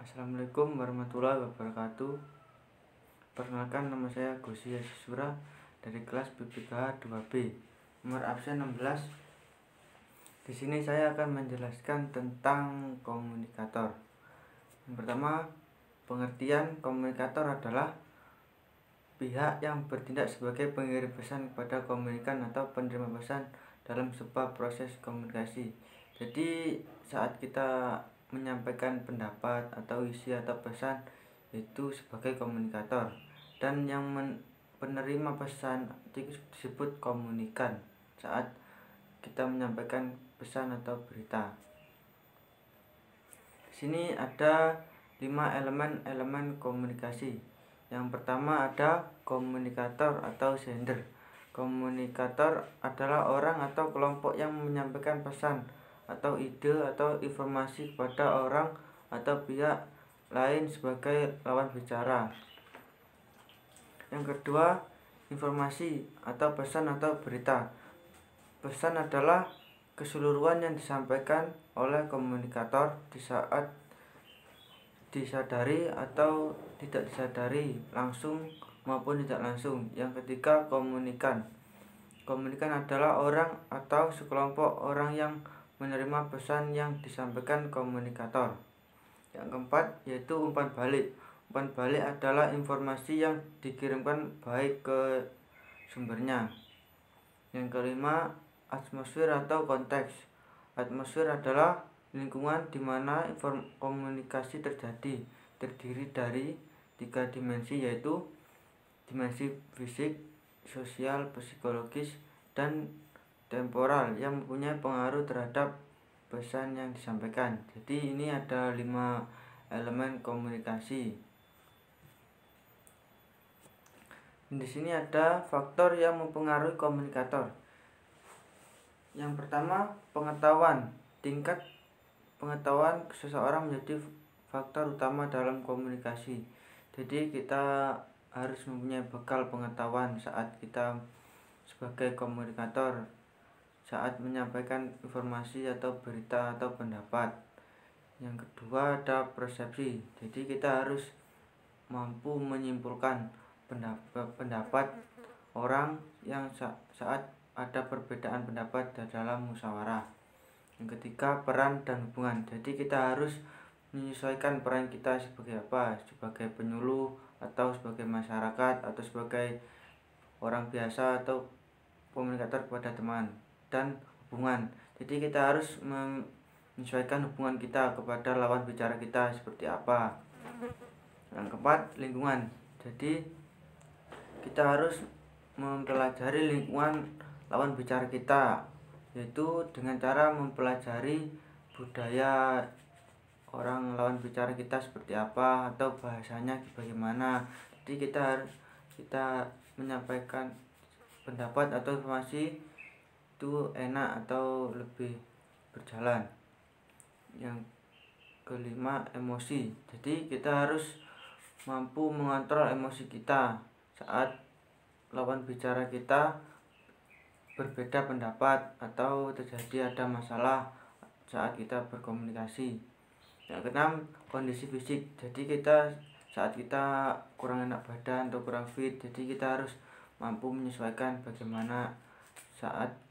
Assalamualaikum warahmatullahi wabarakatuh. Perkenalkan, nama saya Gosi Yasisura dari kelas BPKH 2B, nomor absen 16. Di sini saya akan menjelaskan tentang komunikator. Yang pertama, pengertian komunikator adalah pihak yang bertindak sebagai pengirim pesan kepada komunikan atau penerima pesan dalam sebuah proses komunikasi. Jadi saat kita menyampaikan pendapat atau isi atau pesan itu sebagai komunikator, dan yang penerima pesan disebut komunikan saat kita menyampaikan pesan atau berita. Di sini ada 5 elemen komunikasi. Yang pertama ada komunikator atau sender. Komunikator adalah orang atau kelompok yang menyampaikan pesan atau ide atau informasi kepada orang atau pihak lain sebagai lawan bicara. Yang kedua, informasi atau pesan atau berita. Pesan adalah keseluruhan yang disampaikan oleh komunikator di saat disadari atau tidak disadari, langsung maupun tidak langsung. Yang ketiga, komunikan. Komunikan adalah orang atau sekelompok orang yang menerima pesan yang disampaikan komunikator. Yang keempat yaitu umpan balik. Umpan balik adalah informasi yang dikirimkan baik ke sumbernya. Yang kelima, atmosfer atau konteks. Atmosfer adalah lingkungan di mana komunikasi terjadi, terdiri dari 3 dimensi, yaitu dimensi fisik, sosial, psikologis, dan temporal yang mempunyai pengaruh terhadap pesan yang disampaikan. Jadi ini ada 5 elemen komunikasi. Di sini ada faktor yang mempengaruhi komunikator. Yang pertama, pengetahuan. Tingkat pengetahuan seseorang menjadi faktor utama dalam komunikasi. Jadi kita harus mempunyai bekal pengetahuan saat kita sebagai komunikator, saat menyampaikan informasi atau berita atau pendapat. Yang kedua ada persepsi. Jadi kita harus mampu menyimpulkan pendapat orang yang saat ada perbedaan pendapat dalam musyawarah. Yang ketiga, peran dan hubungan. Jadi kita harus menyesuaikan peran kita sebagai apa, sebagai penyuluh atau sebagai masyarakat atau sebagai orang biasa atau komunikator kepada teman. Dan hubungan, jadi kita harus menyesuaikan hubungan kita kepada lawan bicara kita seperti apa. Yang keempat, lingkungan. Jadi kita harus mempelajari lingkungan lawan bicara kita, yaitu dengan cara mempelajari budaya orang lawan bicara kita seperti apa atau bahasanya bagaimana. Jadi kita menyampaikan pendapat atau informasi itu enak atau lebih berjalan. Yang kelima, emosi. Jadi kita harus mampu mengontrol emosi kita saat lawan bicara kita berbeda pendapat atau terjadi ada masalah saat kita berkomunikasi. Yang keenam, kondisi fisik. Jadi saat kita kurang enak badan atau kurang fit, jadi kita harus mampu menyesuaikan bagaimana saat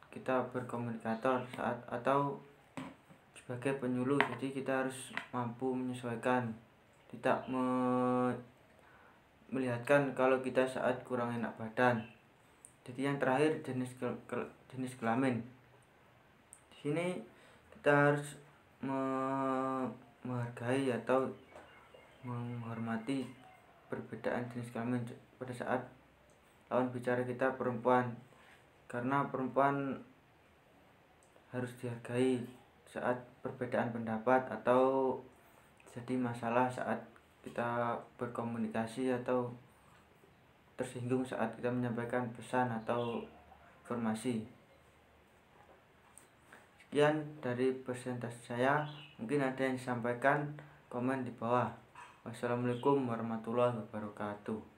kita berkomunikator atau sebagai penyuluh. Jadi kita harus mampu menyesuaikan, tidak melihatkan kalau kita saat kurang enak badan. Jadi yang terakhir, jenis kelamin. Di sini kita harus menghargai atau menghormati perbedaan jenis kelamin pada saat lawan bicara kita perempuan, karena perempuan harus dihargai saat perbedaan pendapat atau jadi masalah saat kita berkomunikasi atau tersinggung saat kita menyampaikan pesan atau informasi. Sekian dari presentasi saya, mungkin ada yang disampaikan, komen di bawah. Wassalamualaikum warahmatullahi wabarakatuh.